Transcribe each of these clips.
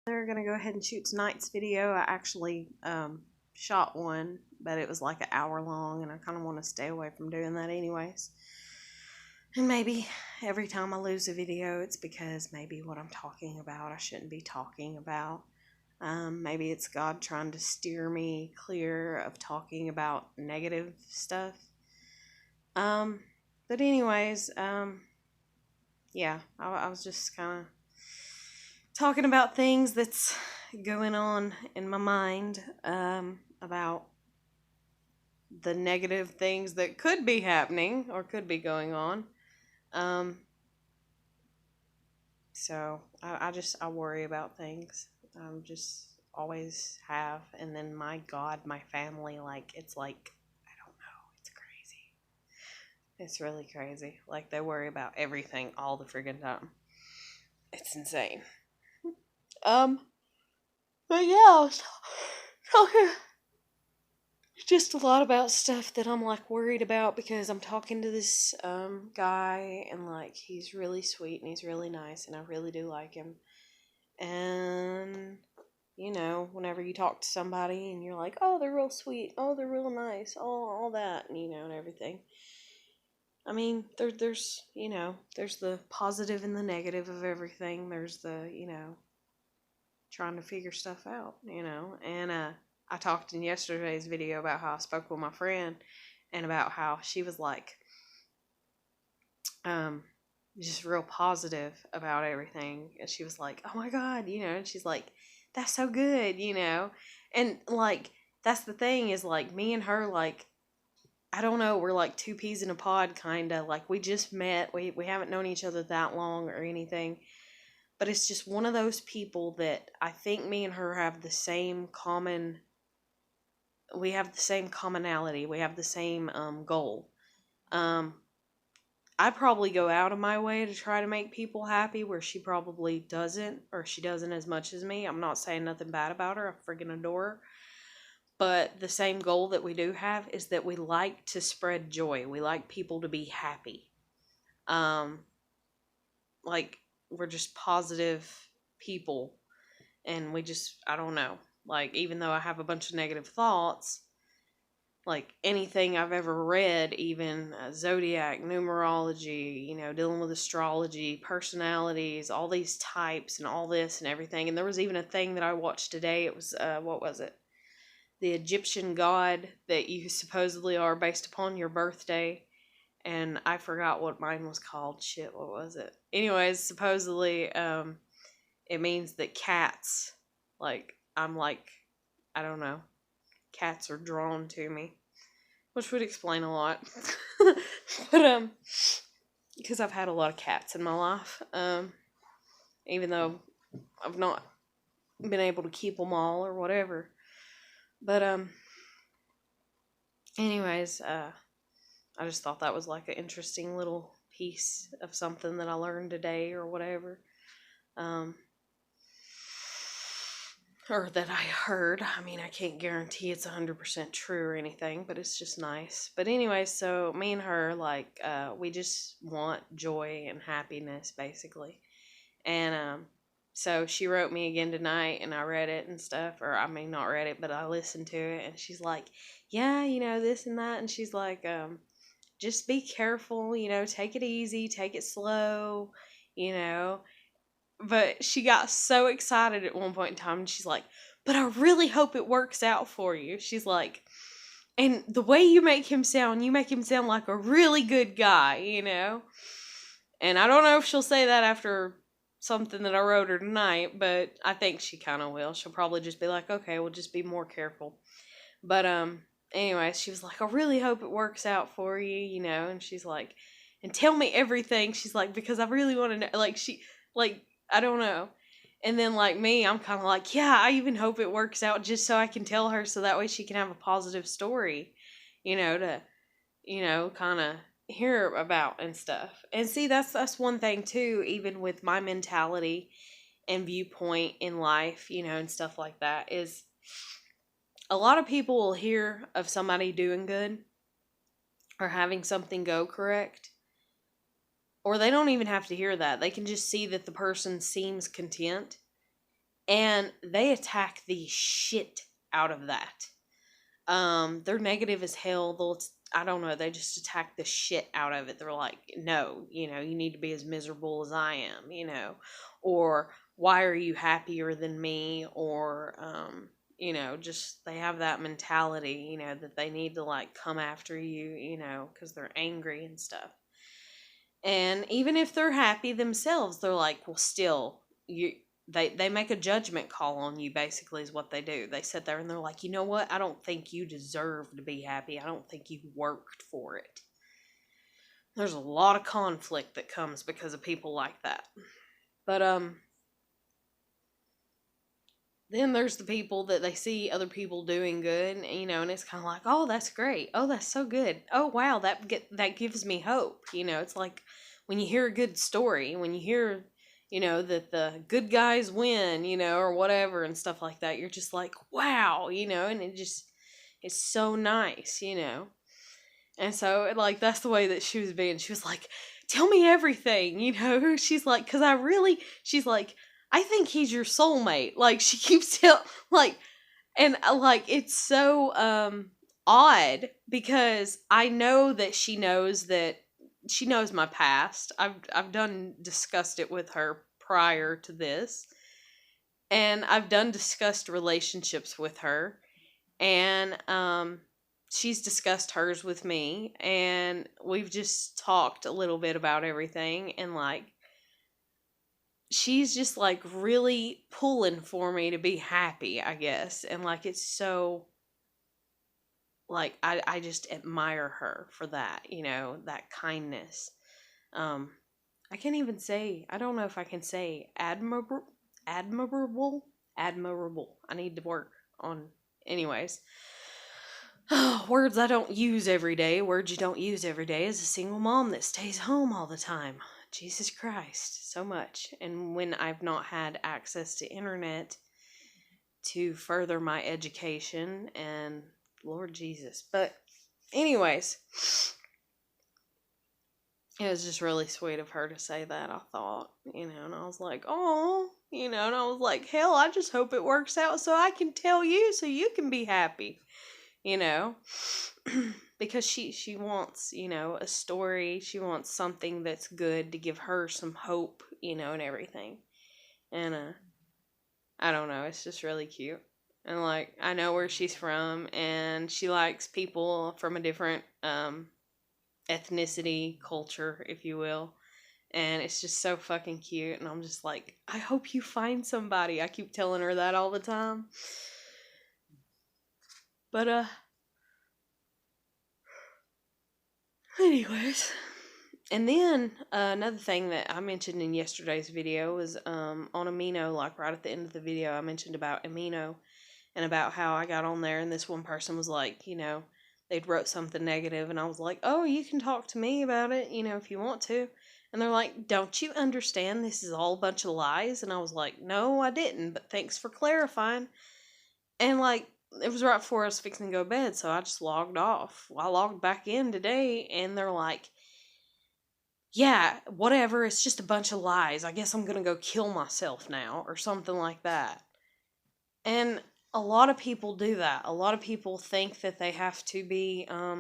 They're gonna go ahead and shoot tonight's video. I actually shot one, but it was like an hour long, and I kind of want to stay away from doing that anyways. And maybe every time I lose a video, it's because maybe what I'm talking about I shouldn't be talking about. Maybe it's God trying to steer me clear of talking about negative stuff. But anyways, yeah, I was just kind of talking about things that's going on in my mind, about the negative things that could be happening or could be going on. So I worry about things. Just always have. And then my God, my family, it's like, I don't know, it's crazy. It's really crazy. Like, they worry about everything all the friggin' time. It's insane. But yeah, I was talking just a lot about stuff that I'm like worried about, because I'm talking to this guy, and like he's really sweet and he's really nice and I really do like him. And whenever you talk to somebody and you're like, oh, they're real sweet, oh, they're real nice, all that, and everything. I mean, there's there's the positive and the negative of everything. There's the trying to figure stuff out, and I talked in yesterday's video about how I spoke with my friend and about how she was like, just real positive about everything. And she was like, oh my God, and she's like, that's so good, and like, that's the thing is, like, me and her, like, I don't know, we're like two peas in a pod, kind of. Like, we just met, we haven't known each other that long or anything. But it's just one of those people that I think me and her have the same we have the same commonality. We have the same goal. I probably go out of my way to try to make people happy, where she probably doesn't, or she doesn't as much as me. I'm not saying nothing bad about her. I freaking adore her. But the same goal that we do have is that we like to spread joy. We like people to be happy. Like, we're just positive people, and I don't know, like, even though I have a bunch of negative thoughts, like, anything I've ever read, even zodiac, numerology, dealing with astrology, personalities, all these types and all this and everything. And there was even a thing that I watched today. It was, what was it? The Egyptian god that you supposedly are based upon your birthday. And I forgot what mine was called. Shit, what was it? Anyways, supposedly, it means that cats, like, I'm like, I don't know, cats are drawn to me, which would explain a lot. But, because I've had a lot of cats in my life, even though I've not been able to keep them all or whatever. But, anyways, I just thought that was like an interesting little piece of something that I learned today or whatever. Or that I heard. I mean, I can't guarantee it's 100% true or anything, but it's just nice. But anyway, so me and her, like, we just want joy and happiness, basically. And so she wrote me again tonight, and I read it and stuff. Or, I mean, not read it, but I listened to it. And she's like, yeah, this and that. And she's like, just be careful, take it easy, take it slow, But she got so excited at one point in time, and she's like, but I really hope it works out for you. She's like, and the way you make him sound like a really good guy, And I don't know if she'll say that after something that I wrote her tonight, but I think she kind of will. She'll probably just be like, okay, we'll just be more careful. But, anyway, she was like, I really hope it works out for you, And she's like, and tell me everything. She's like, because I really want to know. Like, I don't know. And then, like, me, I'm kind of like, yeah, I even hope it works out, just so I can tell her, so that way she can have a positive story, to, kind of hear about and stuff. And see, that's one thing too, even with my mentality and viewpoint in life, and stuff like that, is a lot of people will hear of somebody doing good or having something go correct, or they don't even have to hear that. They can just see that the person seems content, And they attack the shit out of that. They're negative as hell. I don't know, they just attack the shit out of it. They're like, no, you need to be as miserable as I am, or why are you happier than me? Or, just they have that mentality, that they need to like come after you, because they're angry and stuff. And even if they're happy themselves, they're like, well, still, they make a judgment call on you, basically, is what they do. They sit there and they're like, you know what? I don't think you deserve to be happy. I don't think you worked for it. There's a lot of conflict that comes because of people like that. But, then there's the people that they see other people doing good, and it's kind of like, oh, that's great. Oh, that's so good. Oh, wow, that gives me hope. It's like when you hear a good story, when you hear, that the good guys win, or whatever and stuff like that, you're just like, wow, and it's so nice, And so, like, that's the way that she was being. She was like, tell me everything, She's like, she's like, I think he's your soulmate. Like, she keeps and like, it's so odd because I know that she knows my past. I've discussed it with her prior to this, and I've discussed relationships with her, and she's discussed hers with me, and we've just talked a little bit about everything, and like, she's just like really pulling for me to be happy, I guess. And like, it's so like, I just admire her for that, that kindness. I can't even say, I don't know if I can say admirable. I need to work on, anyways. Words I don't use every day. Words you don't use every day as a single mom that stays home all the time. Jesus Christ, so much. And when I've not had access to internet to further my education, and Lord Jesus. But anyways, it was just really sweet of her to say that, I thought, and I was like, oh, and I was like, hell, I just hope it works out so I can tell you so you can be happy, because she wants, a story. She wants something that's good to give her some hope, and everything. And I don't know, it's just really cute. And like, I know where she's from, and she likes people from a different ethnicity, culture, if you will. And it's just so fucking cute. And I'm just like, I hope you find somebody. I keep telling her that all the time. But anyways, and then another thing that I mentioned in yesterday's video was on Amino. Like, right at the end of the video, I mentioned about Amino and about how I got on there, and this one person was like, they'd wrote something negative, and I was like, oh, you can talk to me about it, if you want to. And they're like, don't you understand this is all a bunch of lies? And I was like, no, I didn't, but thanks for clarifying. And like, it was right before I was fixing to go to bed, so I just logged off. I logged back in today, and they're like, yeah, whatever, it's just a bunch of lies. I guess I'm gonna go kill myself now, or something like that. And a lot of people do that. A lot of people think that they have to be, I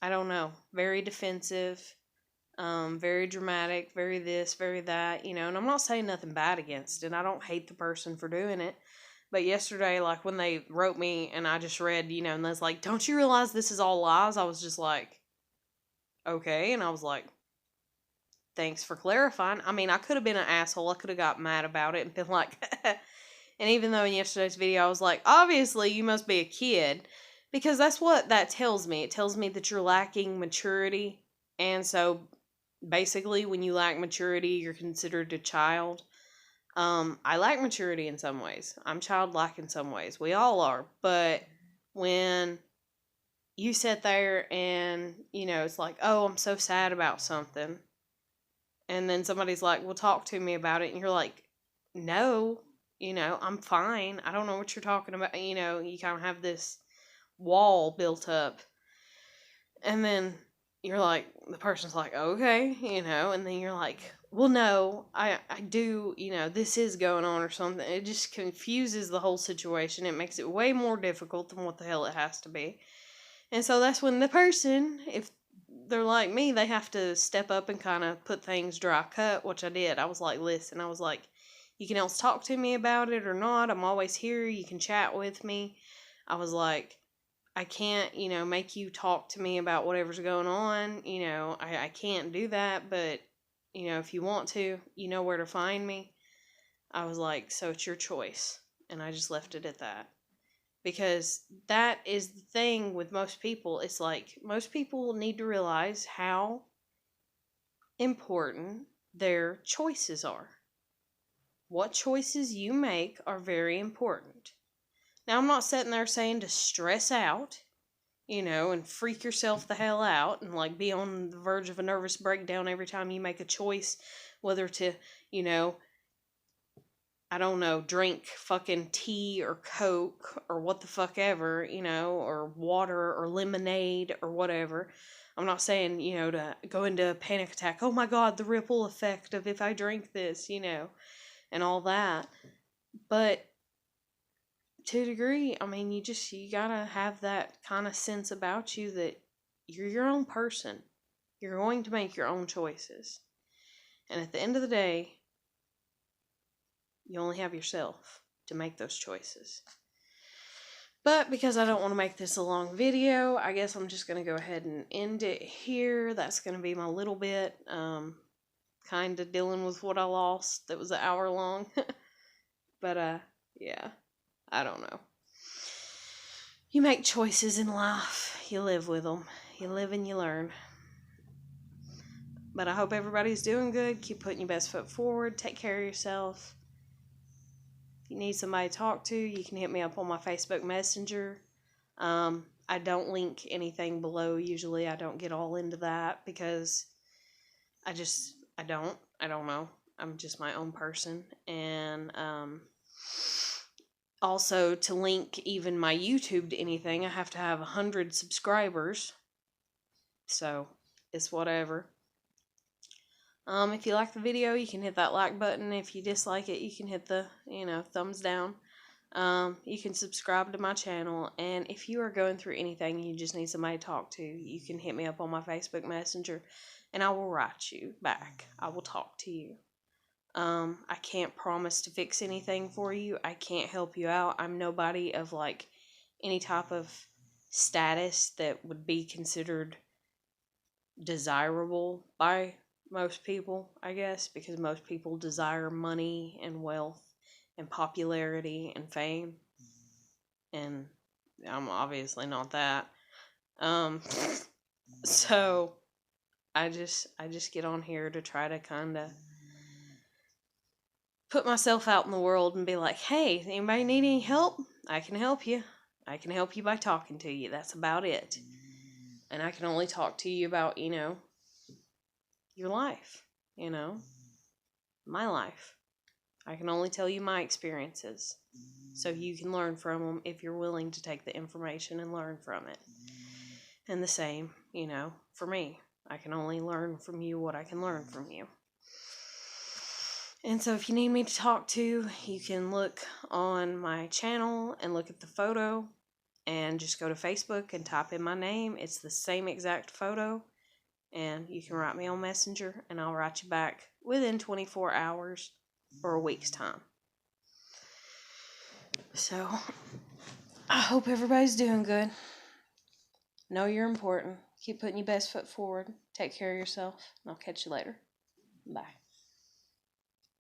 don't know, very defensive, very dramatic, very this, very that, and I'm not saying nothing bad against it. I don't hate the person for doing it. But yesterday, like, when they wrote me and I just read, and they was like, don't you realize this is all lies? I was just like, okay. And I was like, thanks for clarifying. I mean, I could have been an asshole. I could have got mad about it and been like, and even though in yesterday's video I was like, obviously you must be a kid, because that's what that tells me. It tells me that you're lacking maturity. And so basically, when you lack maturity, you're considered a child. I lack maturity in some ways. I'm childlike in some ways. We all are. But when you sit there and, it's like, oh, I'm so sad about something. And then somebody's like, well, talk to me about it. And you're like, no, I'm fine. I don't know what you're talking about. You kind of have this wall built up. And then you're like, the person's like, okay, and then you're like, well, no, I do, this is going on or something. It just confuses the whole situation. It makes it way more difficult than what the hell it has to be. And so that's when the person, if they're like me, they have to step up and kind of put things dry cut, which I did. I was like, listen, I was like, you can else talk to me about it or not. I'm always here. You can chat with me. I was like, I can't, make you talk to me about whatever's going on. I can't do that, but, if you want to, you know where to find me. I was like, so it's your choice. And I just left it at that. Because that is the thing with most people. It's like most people need to realize how important their choices are. What choices you make are very important. Now, I'm not sitting there saying to stress out, and freak yourself the hell out and like be on the verge of a nervous breakdown every time you make a choice, whether to, I don't know, drink fucking tea or Coke or what the fuck ever, or water or lemonade or whatever. I'm not saying, to go into a panic attack. Oh my God, the ripple effect of if I drink this, and all that. But to a degree, I mean, you gotta have that kind of sense about you that you're your own person. You're going to make your own choices. And at the end of the day, you only have yourself to make those choices. But because I don't want to make this a long video, I guess I'm just going to go ahead and end it here. That's going to be my little bit, kind of dealing with what I lost. That was an hour long. But, yeah, I don't know. You make choices in life. You live with them. You live and you learn. But I hope everybody's doing good. Keep putting your best foot forward. Take care of yourself. If you need somebody to talk to, you can hit me up on my Facebook Messenger. I don't link anything below. Usually I don't get all into that because I don't know. I'm just my own person. And also, to link even my YouTube to anything, I have to have 100 subscribers. So, it's whatever. If you like the video, you can hit that like button. If you dislike it, you can hit the, thumbs down. You can subscribe to my channel. And if you are going through anything, you just need somebody to talk to, you can hit me up on my Facebook Messenger, and I will write you back. I will talk to you. I can't promise to fix anything for you. I can't help you out. I'm nobody of like any type of status that would be considered desirable by most people, I guess, because most people desire money and wealth and popularity and fame. And I'm obviously not that. So I just get on here to try to kind of put myself out in the world and be like, hey, anybody need any help? I can help you. I can help you by talking to you. That's about it. And I can only talk to you about, your life, my life. I can only tell you my experiences so you can learn from them if you're willing to take the information and learn from it. And the same, for me. I can only learn from you what I can learn from you. And so if you need me to talk to, you can look on my channel and look at the photo and just go to Facebook and type in my name. It's the same exact photo. And you can write me on Messenger and I'll write you back within 24 hours or a week's time. So I hope everybody's doing good. Know you're important. Keep putting your best foot forward. Take care of yourself. And I'll catch you later. Bye.